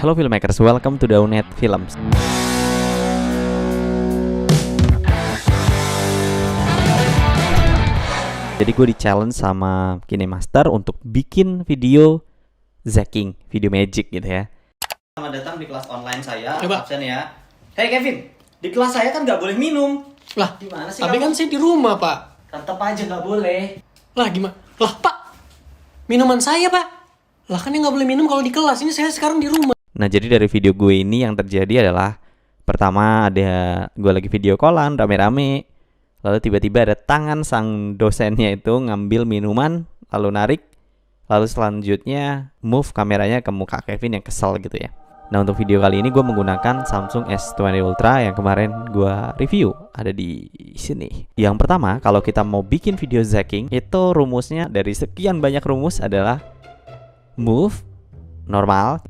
Hello filmmakers, welcome to Daunet Films. Jadi gue di challenge sama KineMaster untuk bikin video Zacking, video magic gitu ya. Selamat datang di kelas online saya. Coba. Absen ya. Hey Kevin, di kelas saya kan nggak boleh minum. Lah, Gimana sih tapi kamu? kan saya di rumah, Pak. Tetep aja nggak boleh. Lah, gimana? Lah, Pak. Minuman saya, Pak. Lah, kan yang nggak boleh minum kalau di kelas. Ini saya sekarang di rumah. Nah jadi dari video gue ini yang terjadi adalah pertama ada gue lagi video callan rame-rame. Lalu tiba-tiba ada tangan sang dosennya itu ngambil minuman, lalu narik. Lalu selanjutnya move kameranya ke muka Kevin yang kesel gitu ya. Nah untuk video kali ini gue menggunakan Samsung S20 Ultra yang kemarin gue review, ada di sini. Yang pertama, kalau kita mau bikin video Zacking, itu rumusnya dari sekian banyak rumus adalah move, normal.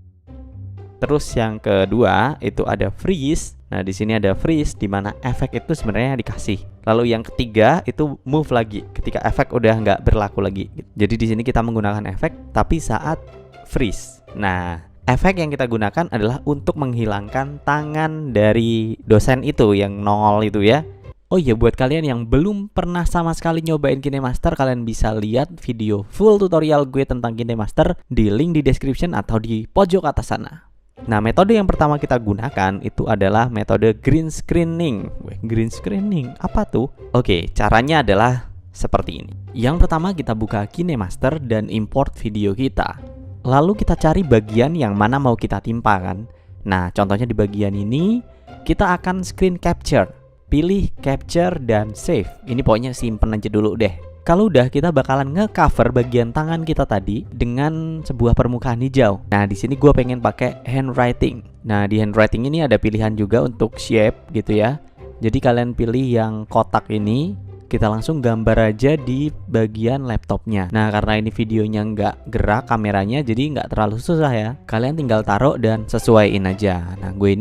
Terus yang kedua itu ada freeze. Nah di sini ada freeze di mana efek itu sebenarnya dikasih. Lalu yang ketiga itu move lagi ketika efek udah nggak berlaku lagi. Jadi di sini kita menggunakan efek tapi saat freeze. Nah efek yang kita gunakan adalah untuk menghilangkan tangan dari dosen itu yang nongol itu ya. Oh iya, buat kalian yang belum pernah sama sekali nyobain KineMaster, kalian bisa lihat video full tutorial gue tentang KineMaster di link di description atau di pojok atas sana. Nah, metode yang pertama kita gunakan itu adalah metode green screening. Green screening, apa tuh? Oke, caranya adalah seperti ini. Yang pertama kita buka KineMaster dan import video kita. Lalu kita cari bagian yang mana mau kita timpakan. Nah, contohnya di bagian ini kita akan screen capture. Pilih capture dan save. Ini pokoknya simpen aja dulu deh. Kalau udah, kita bakalan nge-cover bagian tangan kita tadi dengan sebuah permukaan hijau. Nah, di sini gue pengen pakai handwriting. Nah, di handwriting ini ada pilihan juga untuk shape gitu ya. Jadi kalian pilih yang kotak ini, kita langsung gambar aja di bagian laptopnya. Nah, karena ini videonya nggak gerak kameranya, jadi nggak terlalu susah ya. Kalian tinggal taruh dan sesuaiin aja. Nah, gue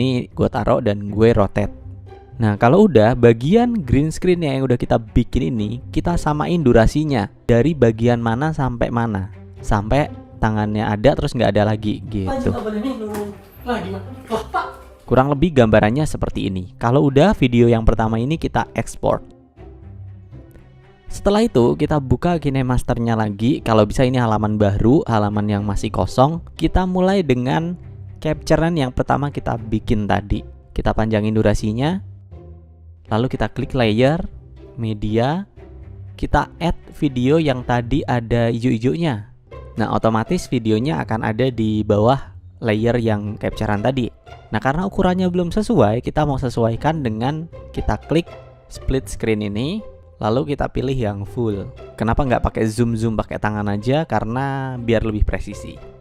taruh dan gue rotate. Nah kalau udah, bagian green screen yang udah kita bikin ini, kita samain durasinya dari bagian mana sampai mana, sampai tangannya ada terus nggak ada lagi gitu. Lah, gimana? Lah, Pak. Kurang lebih gambarannya seperti ini. Kalau udah, video yang pertama ini kita export. Setelah itu kita buka KineMasternya lagi. Kalau bisa ini halaman baru, halaman yang masih kosong. Kita mulai dengan capturean yang pertama kita bikin tadi. Kita panjangin durasinya. Lalu kita klik layer, media, kita add video yang tadi ada hijau-hijaunya. Nah otomatis videonya akan ada di bawah layer yang capturean tadi. Nah karena ukurannya belum sesuai, kita mau sesuaikan dengan kita klik split screen ini. Lalu kita pilih yang full. Kenapa nggak pakai zoom pakai tangan aja? Karena biar lebih presisi.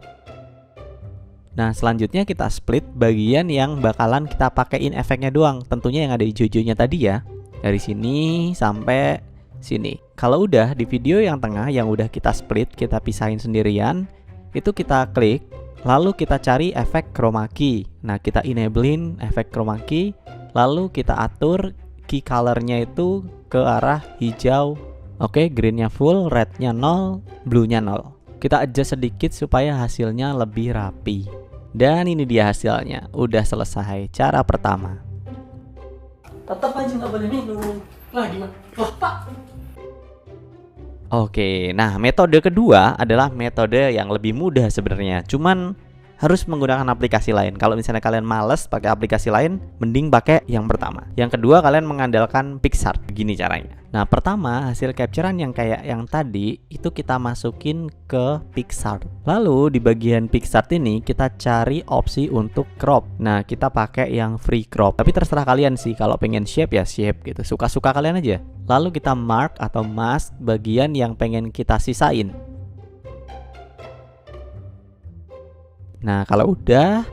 Nah selanjutnya kita split bagian yang bakalan kita pakein efeknya doang. Tentunya yang ada hijau-hijaunya tadi ya. Dari sini sampai sini. Kalau udah di video yang tengah yang udah kita split, kita pisahin sendirian, itu kita klik. Lalu kita cari efek chroma key. Nah kita enablein efek chroma key. Lalu kita atur key colornya itu ke arah hijau. Oke, greennya full, rednya 0, bluenya 0. Kita adjust sedikit supaya hasilnya lebih rapi. Dan ini dia hasilnya. Udah selesai cara pertama. Tetap aja nggak boleh minum. Lah, gimana? Lah, Pak. Oke, nah metode kedua adalah metode yang lebih mudah sebenarnya. Cuman harus menggunakan aplikasi lain. Kalau misalnya kalian males pakai aplikasi lain, mending pakai yang pertama. Yang kedua, kalian mengandalkan PicsArt. Begini caranya. Nah, pertama hasil capturean yang kayak yang tadi itu kita masukin ke PicsArt. Lalu di bagian PicsArt ini kita cari opsi untuk crop. Nah, kita pakai yang free crop. Tapi terserah kalian sih, kalau pengen shape ya shape gitu. Suka-suka kalian aja. Lalu kita mark atau mask bagian yang pengen kita sisain. Nah kalau udah,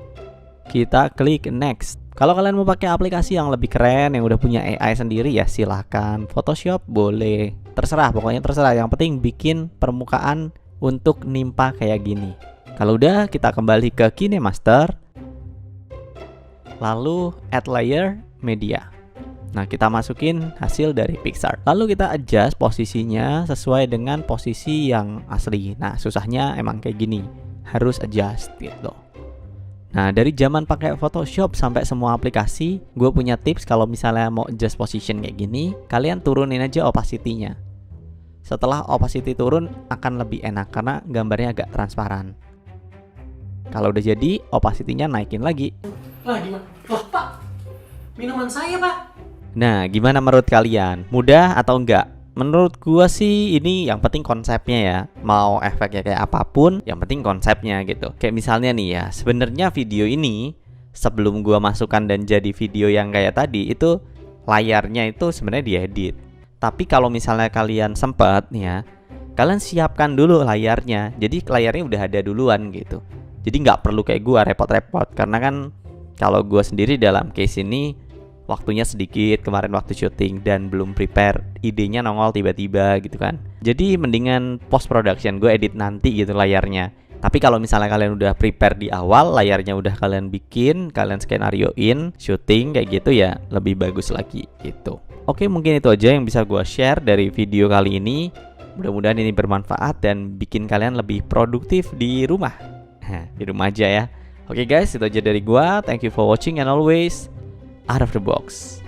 kita klik next. Kalau kalian mau pakai aplikasi yang lebih keren, yang udah punya AI sendiri ya silahkan. Photoshop boleh, terserah, pokoknya terserah. Yang penting bikin permukaan untuk nimpa kayak gini. Kalau udah, kita kembali ke KineMaster. Lalu add layer, media. Nah kita masukin hasil dari PicsArt. Lalu kita adjust posisinya sesuai dengan posisi yang asli. Nah susahnya emang kayak gini, harus adjust gitu. Nah, dari zaman pakai Photoshop sampai semua aplikasi, gue punya tips kalau misalnya mau adjust position kayak gini, kalian turunin aja opacity-nya. Setelah opacity turun akan lebih enak karena gambarnya agak transparan. Kalau udah jadi, opacity-nya naikin lagi. Lah gimana? Lah Pak, minuman saya Pak. Nah, gimana menurut kalian? Mudah atau enggak? Menurut gua sih ini yang penting konsepnya ya. Mau efeknya kayak apapun, yang penting konsepnya gitu. Kayak misalnya nih ya, sebenarnya video ini sebelum gua masukkan dan jadi video yang kayak tadi itu layarnya itu sebenarnya diedit. Tapi kalau misalnya kalian sempat nih ya, kalian siapkan dulu layarnya. Jadi layarnya udah ada duluan gitu. Jadi nggak perlu kayak gua repot-repot karena kan kalau gua sendiri dalam case ini waktunya sedikit kemarin waktu syuting dan belum prepare, idenya nongol tiba-tiba gitu kan. Jadi mendingan post production gue edit nanti gitu layarnya. Tapi kalau misalnya kalian udah prepare di awal, layarnya udah kalian bikin, kalian skenarioin, syuting kayak gitu ya lebih bagus lagi gitu. Oke, mungkin itu aja yang bisa gue share dari video kali ini. Mudah-mudahan ini bermanfaat dan bikin kalian lebih produktif di rumah. Di rumah aja ya. Oke guys, itu aja dari gue. Thank you for watching and always out of the box.